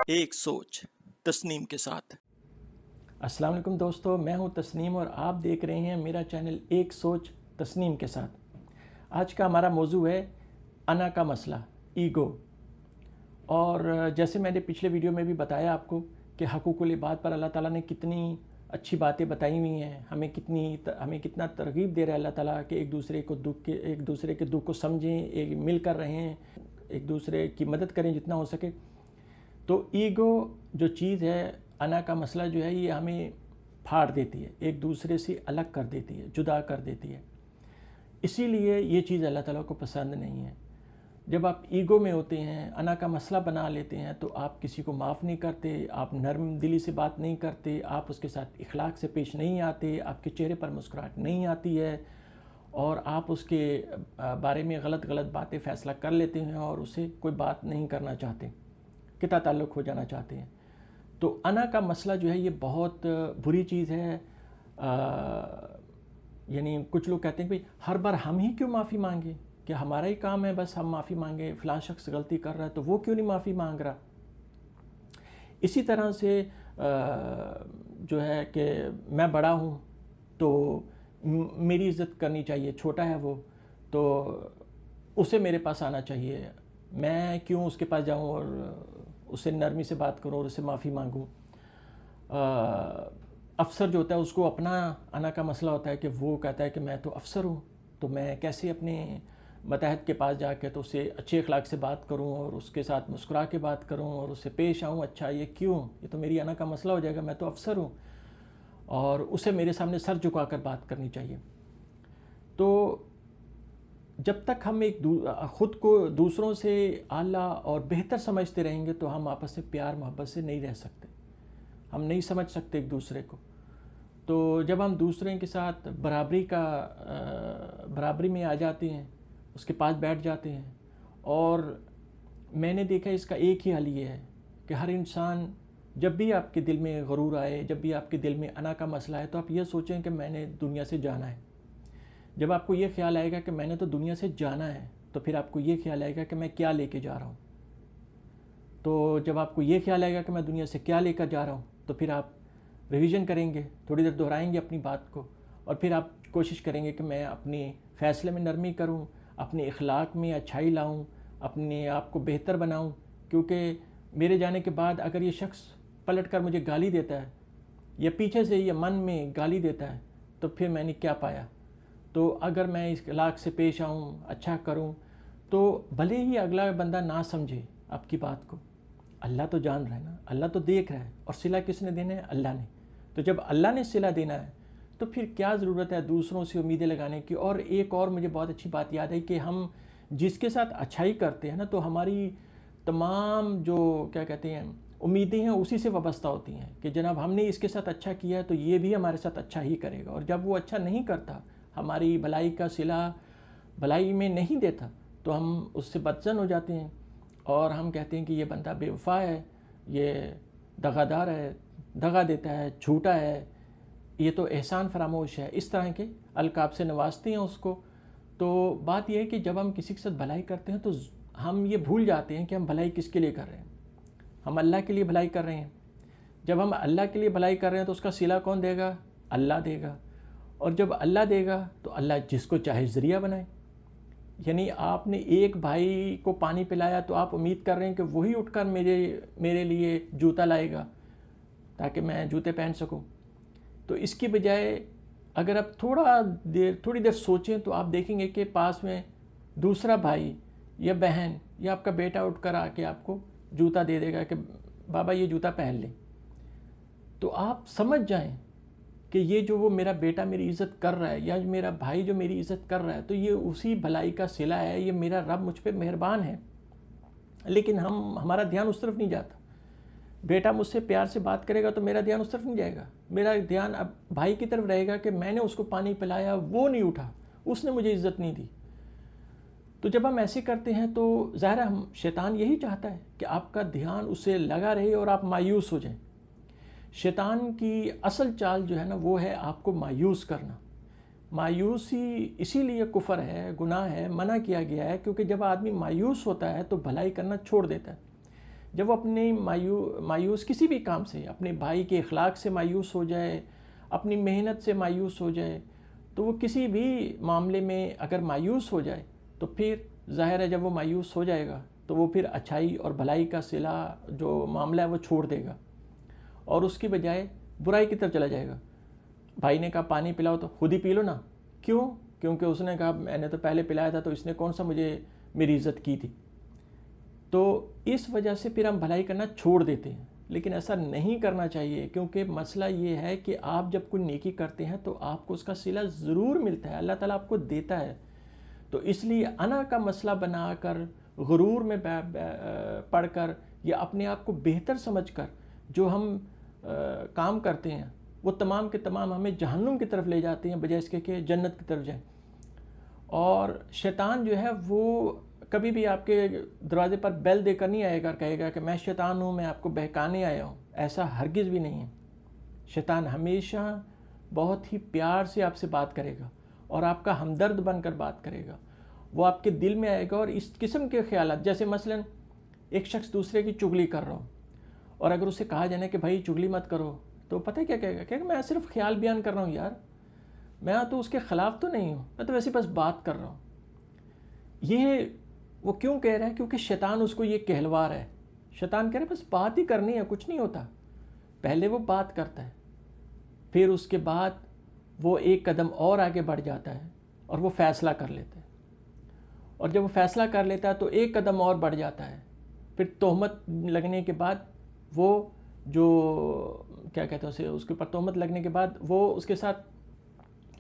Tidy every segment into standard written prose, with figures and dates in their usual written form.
ایک سوچ تسنیم کے ساتھ۔ السلام علیکم دوستو، میں ہوں تسنیم اور آپ دیکھ رہے ہیں میرا چینل ایک سوچ تسنیم کے ساتھ۔ آج کا ہمارا موضوع ہے انا کا مسئلہ، ایگو۔ اور جیسے میں نے پچھلے ویڈیو میں بھی بتایا آپ کو کہ حقوق العباد پر اللہ تعالیٰ نے کتنی اچھی باتیں بتائی ہوئی ہیں، ہمیں کتنا ترغیب دے رہا ہے اللہ تعالیٰ کہ ایک دوسرے کے دکھ کو سمجھیں، مل کر رہیں، ایک دوسرے کی مدد کریں جتنا ہو سکے۔ تو ایگو جو چیز ہے، انا کا مسئلہ جو ہے، یہ ہمیں پھاڑ دیتی ہے، ایک دوسرے سے الگ کر دیتی ہے، جدا کر دیتی ہے۔ اسی لیے یہ چیز اللہ تعالیٰ کو پسند نہیں ہے۔ جب آپ ایگو میں ہوتے ہیں، انا کا مسئلہ بنا لیتے ہیں، تو آپ کسی کو معاف نہیں کرتے، آپ نرم دلی سے بات نہیں کرتے، آپ اس کے ساتھ اخلاق سے پیش نہیں آتے، آپ کے چہرے پر مسکراہٹ نہیں آتی ہے، اور آپ اس کے بارے میں غلط باتیں فیصلہ کر لیتے ہیں اور اسے کوئی بات نہیں کرنا چاہتے، قطع تعلق ہو جانا چاہتے ہیں۔ تو انا کا مسئلہ جو ہے یہ بہت بری چیز ہے۔ یعنی کچھ لوگ کہتے ہیں کہ ہر بار ہم ہی کیوں معافی مانگیں، کہ ہمارا ہی کام ہے بس ہم معافی مانگیں، فلاں شخص غلطی کر رہا ہے تو وہ کیوں نہیں معافی مانگ رہا۔ اسی طرح سے جو ہے کہ میں بڑا ہوں تو میری عزت کرنی چاہیے، چھوٹا ہے وہ تو اسے میرے پاس آنا چاہیے، میں کیوں اس کے پاس جاؤں اور اسے نرمی سے بات کروں اور اسے معافی مانگوں۔ افسر جو ہوتا ہے اس کو اپنا انا کا مسئلہ ہوتا ہے کہ وہ کہتا ہے کہ میں تو افسر ہوں، تو میں کیسے اپنے ماتحت کے پاس جا کے تو اسے اچھے اخلاق سے بات کروں اور اس کے ساتھ مسکرا کے بات کروں اور اسے پیش آؤں، اچھا یہ کیوں، یہ تو میری انا کا مسئلہ ہو جائے گا، میں تو افسر ہوں، اور اسے میرے سامنے سر جھکا کر بات کرنی چاہیے۔ تو جب تک ہم خود کو دوسروں سے اعلیٰ اور بہتر سمجھتے رہیں گے تو ہم آپس میں پیار محبت سے نہیں رہ سکتے، ہم نہیں سمجھ سکتے ایک دوسرے کو۔ تو جب ہم دوسرے کے ساتھ برابری میں آ جاتے ہیں، اس کے پاس بیٹھ جاتے ہیں، اور میں نے دیکھا اس کا ایک ہی حل یہ ہے کہ ہر انسان جب بھی آپ کے دل میں غرور آئے، جب بھی آپ کے دل میں انا کا مسئلہ ہے، تو آپ یہ سوچیں کہ میں نے دنیا سے جانا ہے۔ جب آپ کو یہ خیال آئے گا کہ میں نے تو دنیا سے جانا ہے، تو پھر آپ کو یہ خیال آئے گا کہ میں کیا لے کے جا رہا ہوں۔ تو جب آپ کو یہ خیال آئے گا کہ میں دنیا سے کیا لے کر جا رہا ہوں، تو پھر آپ ریویژن کریں گے، تھوڑی دیر دہرائیں گے اپنی بات کو، اور پھر آپ کوشش کریں گے کہ میں اپنی فیصلے میں نرمی کروں، اپنے اخلاق میں اچھائی لاؤں، اپنے آپ کو بہتر بناؤں، کیونکہ میرے جانے کے بعد اگر یہ شخص پلٹ کر مجھے گالی دیتا ہے یا پیچھے سے یا من میں گالی دیتا ہے تو پھر میں نے کیا پایا۔ تو اگر میں اس اخلاق سے پیش آؤں، اچھا کروں، تو بھلے ہی اگلا بندہ نہ سمجھے آپ کی بات کو، اللہ تو جان رہا ہے نا، اللہ تو دیکھ رہا ہے، اور صلہ کس نے دینا ہے؟ اللہ نے۔ تو جب اللہ نے صلہ دینا ہے تو پھر کیا ضرورت ہے دوسروں سے امیدیں لگانے کی۔ اور ایک اور مجھے بہت اچھی بات یاد ہے کہ ہم جس کے ساتھ اچھائی کرتے ہیں نا، تو ہماری تمام جو کیا کہتے ہیں امیدیں ہیں اسی سے وابستہ ہوتی ہیں کہ جناب ہم نے اس کے ساتھ اچھا کیا ہے تو یہ بھی ہمارے ساتھ اچھا ہی کرے گا، اور جب وہ اچھا نہیں کرتا، ہماری بھلائی کا صلہ بھلائی میں نہیں دیتا، تو ہم اس سے بدظن ہو جاتے ہیں اور ہم کہتے ہیں کہ یہ بندہ بے وفا ہے، یہ دغا دار ہے، دغا دیتا ہے، جھوٹا ہے، یہ تو احسان فراموش ہے، اس طرح کے القاب سے نوازتے ہیں اس کو۔ تو بات یہ ہے کہ جب ہم کسی کے ساتھ بھلائی کرتے ہیں تو ہم یہ بھول جاتے ہیں کہ ہم بھلائی کس کے لیے کر رہے ہیں۔ ہم اللہ کے لیے بھلائی کر رہے ہیں۔ جب ہم اللہ کے لیے بھلائی کر رہے ہیں تو اس کا صلہ کون دے گا؟ اللہ دے گا، اور جب اللہ دے گا تو اللہ جس کو چاہے ذریعہ بنائے۔ یعنی آپ نے ایک بھائی کو پانی پلایا تو آپ امید کر رہے ہیں کہ وہی اٹھ کر میرے لیے جوتا لائے گا تاکہ میں جوتے پہن سکوں۔ تو اس کی بجائے اگر آپ تھوڑی دیر سوچیں تو آپ دیکھیں گے کہ پاس میں دوسرا بھائی یا بہن یا آپ کا بیٹا اٹھ کر آ کے آپ کو جوتا دے دے گا کہ بابا یہ جوتا پہن لیں۔ تو آپ سمجھ جائیں کہ یہ جو وہ میرا بیٹا میری عزت کر رہا ہے یا میرا بھائی جو میری عزت کر رہا ہے، تو یہ اسی بھلائی کا صلہ ہے، یہ میرا رب مجھ پہ مہربان ہے۔ لیکن ہمارا دھیان اس طرف نہیں جاتا۔ بیٹا مجھ سے پیار سے بات کرے گا تو میرا دھیان اس طرف نہیں جائے گا، میرا دھیان اب بھائی کی طرف رہے گا کہ میں نے اس کو پانی پلایا، وہ نہیں اٹھا، اس نے مجھے عزت نہیں دی۔ تو جب ہم ایسے کرتے ہیں تو ظاہر ہے شیطان یہی چاہتا ہے کہ آپ کا دھیان اس سے لگا رہے اور آپ مایوس ہو جائیں۔ شیطان کی اصل چال جو ہے نا وہ ہے آپ کو مایوس کرنا۔ مایوسی اسی لیے کفر ہے، گناہ ہے، منع کیا گیا ہے، کیونکہ جب آدمی مایوس ہوتا ہے تو بھلائی کرنا چھوڑ دیتا ہے۔ جب وہ اپنے مایوس کسی بھی کام سے، اپنے بھائی کے اخلاق سے مایوس ہو جائے، اپنی محنت سے مایوس ہو جائے، تو وہ کسی بھی معاملے میں اگر مایوس ہو جائے تو پھر ظاہر ہے جب وہ مایوس ہو جائے گا تو وہ پھر اچھائی اور بھلائی کا صلہ جو معاملہ ہے وہ چھوڑ دے گا اور اس کی بجائے برائی کی طرف چلا جائے گا۔ بھائی نے کہا پانی پلاؤ تو خود ہی پی لو نا، کیوں؟ کیونکہ اس نے کہا میں نے تو پہلے پلایا تھا تو اس نے کون سا مجھے میری عزت کی تھی۔ تو اس وجہ سے پھر ہم بھلائی کرنا چھوڑ دیتے ہیں، لیکن ایسا نہیں کرنا چاہیے، کیونکہ مسئلہ یہ ہے کہ آپ جب کوئی نیکی کرتے ہیں تو آپ کو اس کا صلہ ضرور ملتا ہے، اللہ تعالیٰ آپ کو دیتا ہے۔ تو اس لیے انا کا مسئلہ بنا کر، غرور میں پڑھ کر یا اپنے آپ کو بہتر سمجھ کر جو ہم کام کرتے ہیں وہ تمام کے تمام ہمیں جہنم کی طرف لے جاتے ہیں بجائے اس کے کہ جنت کی طرف جائیں۔ اور شیطان جو ہے وہ کبھی بھی آپ کے دروازے پر بیل دے کر نہیں آئے گا، کہے گا کہ میں شیطان ہوں، میں آپ کو بہکانے آیا ہوں، ایسا ہرگز بھی نہیں ہے۔ شیطان ہمیشہ بہت ہی پیار سے آپ سے بات کرے گا اور آپ کا ہمدرد بن کر بات کرے گا، وہ آپ کے دل میں آئے گا اور اس قسم کے خیالات، جیسے مثلا ایک شخص دوسرے کی چغلی کر رہا ہو اور اگر اسے کہا جائے کہ بھائی چغلی مت کرو تو پتہ کیا کہے گا کہ میں صرف خیال بیان کر رہا ہوں یار، میں تو اس کے خلاف تو نہیں ہوں، میں تو ویسے بس بات کر رہا ہوں۔ یہ وہ کیوں کہہ رہا ہے؟ کیونکہ شیطان اس کو یہ کہلوا رہا ہے۔ شیطان کہہ رہا ہے بس بات ہی کرنی ہے، کچھ نہیں ہوتا۔ پہلے وہ بات کرتا ہے، پھر اس کے بعد وہ ایک قدم اور آگے بڑھ جاتا ہے اور وہ فیصلہ کر لیتا ہے، اور جب وہ فیصلہ کر لیتا ہے تو ایک قدم اور بڑھ جاتا ہے، پھر تہمت لگنے کے بعد وہ جو کیا کہتے ہیں اسے، اس کے اوپر تہمت لگنے کے بعد وہ اس کے ساتھ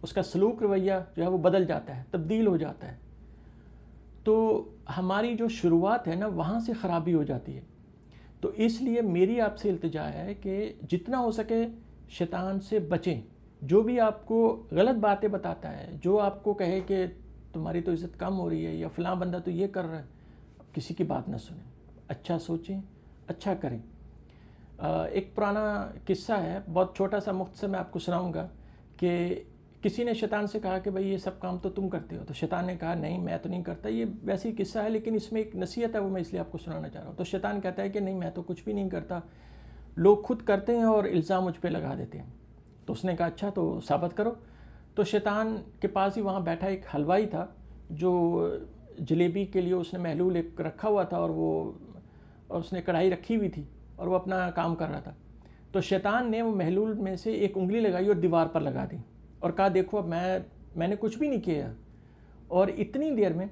اس کا سلوک رویہ جو ہے وہ بدل جاتا ہے، تبدیل ہو جاتا ہے۔ تو ہماری جو شروعات ہے نا وہاں سے خرابی ہو جاتی ہے۔ تو اس لیے میری آپ سے التجا ہے کہ جتنا ہو سکے شیطان سے بچیں۔ جو بھی آپ کو غلط باتیں بتاتا ہے، جو آپ کو کہے کہ تمہاری تو عزت کم ہو رہی ہے یا فلاں بندہ تو یہ کر رہا ہے، کسی کی بات نہ سنیں، اچھا سوچیں، اچھا کریں۔ ایک پرانا قصہ ہے، بہت چھوٹا سا مختصر میں آپ کو سناؤں گا، کہ کسی نے شیطان سے کہا کہ بھائی یہ سب کام تو تم کرتے ہو، تو شیطان نے کہا نہیں میں تو نہیں کرتا۔ یہ ویسے ہی قصہ ہے لیکن اس میں ایک نصیحت ہے، وہ میں اس لیے آپ کو سنانا چاہ رہا ہوں۔ تو شیطان کہتا ہے کہ نہیں میں تو کچھ بھی نہیں کرتا، لوگ خود کرتے ہیں اور الزام مجھ پہ لگا دیتے ہیں۔ تو اس نے کہا اچھا تو ثابت کرو۔ تو شیطان کے پاس ہی وہاں بیٹھا ایک حلوائی تھا جو جلیبی کے لیے اس نے محلول ایک رکھا ہوا تھا، اور اس نے کڑھائی رکھی ہوئی تھی اور وہ اپنا کام کر رہا تھا۔ تو شیطان نے وہ محلول میں سے ایک انگلی لگائی اور دیوار پر لگا دی اور کہا دیکھو اب میں نے کچھ بھی نہیں کیا۔ اور اتنی دیر میں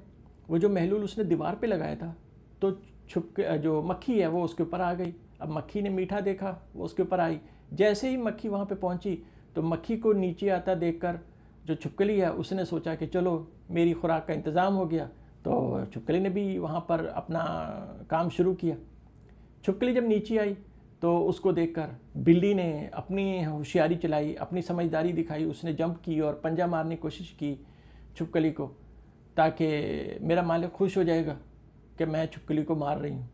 وہ جو محلول اس نے دیوار پہ لگایا تھا تو چھپ کے جو مکھی ہے وہ اس کے اوپر آ گئی۔ اب مکھی نے میٹھا دیکھا، وہ اس کے اوپر آئی۔ جیسے ہی مکھی وہاں پہ پہنچی تو مکھی کو نیچے آتا دیکھ کر جو چھپکلی ہے اس نے سوچا کہ چلو میری خوراک کا انتظام ہو گیا، تو چھپکلی نے بھی وہاں پر اپنا کام شروع کیا۔ چھپکلی جب نیچے آئی تو اس کو دیکھ کر بلی نے اپنی ہوشیاری چلائی، اپنی سمجھداری دکھائی، اس نے جمپ کی اور پنجہ مارنے کی کوشش کی چھپکلی کو، تاکہ میرا مالک خوش ہو جائے گا کہ میں چھپکلی کو مار رہی ہوں۔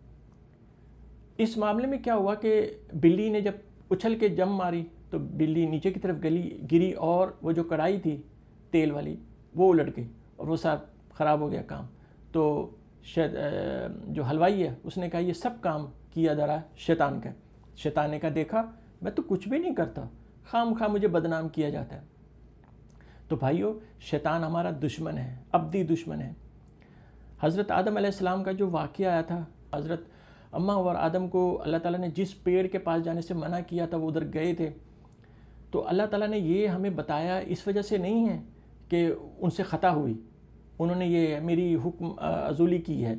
اس معاملے میں کیا ہوا کہ بلی نے جب اچھل کے جم ماری تو بلی نیچے کی طرف گری اور وہ جو کڑھائی تھی تیل والی وہ الٹ گئی اور وہ سب خراب ہو گیا کام۔ تو جو حلوائی ہے اس نے کہا یہ سب کام کیا جا رہا شیطان کا۔ شیطان نے کہا دیکھا میں تو کچھ بھی نہیں کرتا، خام خواہ مجھے بدنام کیا جاتا ہے۔ تو بھائیو شیطان ہمارا دشمن ہے، ابدی دشمن ہے۔ حضرت آدم علیہ السلام کا جو واقعہ آیا تھا، حضرت اماں اور آدم کو اللہ تعالیٰ نے جس پیڑ کے پاس جانے سے منع کیا تھا وہ ادھر گئے تھے، تو اللہ تعالیٰ نے یہ ہمیں بتایا اس وجہ سے نہیں ہے کہ ان سے خطا ہوئی، انہوں نے یہ میری حکم عزولی کی ہے،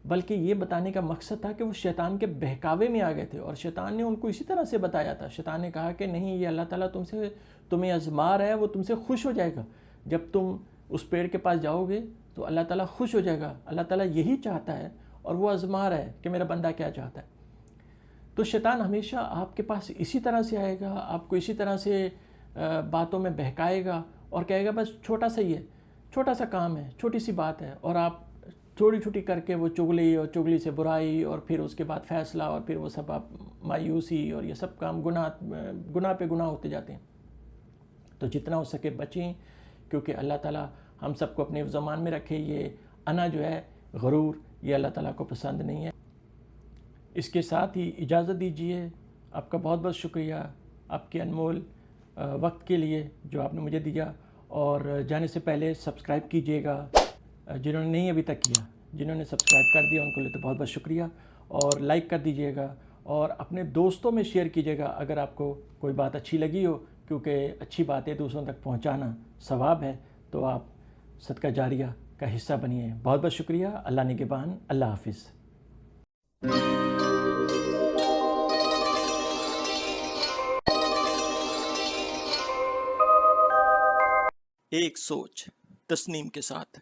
بلکہ یہ بتانے کا مقصد تھا کہ وہ شیطان کے بہکاوے میں آ گئے تھے، اور شیطان نے ان کو اسی طرح سے بتایا تھا۔ شیطان نے کہا کہ نہیں یہ اللہ تعالیٰ تمہیں آزما رہا ہے، وہ تم سے خوش ہو جائے گا، جب تم اس پیڑ کے پاس جاؤ گے تو اللہ تعالیٰ خوش ہو جائے گا، اللہ تعالیٰ یہی چاہتا ہے اور وہ آزما رہا ہے کہ میرا بندہ کیا چاہتا ہے۔ تو شیطان ہمیشہ آپ کے پاس اسی طرح سے آئے گا، آپ کو اسی طرح سے باتوں میں بہکائے گا اور کہے گا بس چھوٹا سا ہی ہے، چھوٹا سا کام ہے، چھوٹی سی بات ہے، اور آپ چھوٹی چھوٹی کر کے وہ چغلی اور چغلی سے برائی اور پھر اس کے بعد فیصلہ اور پھر وہ سب آپ مایوسی اور یہ سب کام گناہ پہ گناہ ہوتے جاتے ہیں۔ تو جتنا ہو سکے بچیں، کیونکہ اللہ تعالیٰ ہم سب کو اپنے زمان میں رکھے. یہ انا جو ہے غرور یہ اللہ تعالیٰ کو پسند نہیں ہے. اس کے ساتھ ہی اجازت دیجیے. آپ کا بہت بہت شکریہ آپ کے انمول وقت کے لیے جو آپ نے مجھے دیا. اور جانے سے پہلے سبسکرائب کیجیے گا جنہوں نے نہیں ابھی تک کیا. جنہوں نے سبسکرائب کر دیا ان کو لیے تو بہت بہت شکریہ. اور لائک کر دیجیے گا اور اپنے دوستوں میں شیئر کیجیے گا اگر آپ کو کوئی بات اچھی لگی ہو، کیونکہ اچھی باتیں دوسروں تک پہنچانا ثواب ہے. تو آپ صدقہ جاریہ کا حصہ بنیے. بہت بہت شکریہ. اللہ نگہبان. اللہ حافظ. ایک سوچ تسنیم کے ساتھ.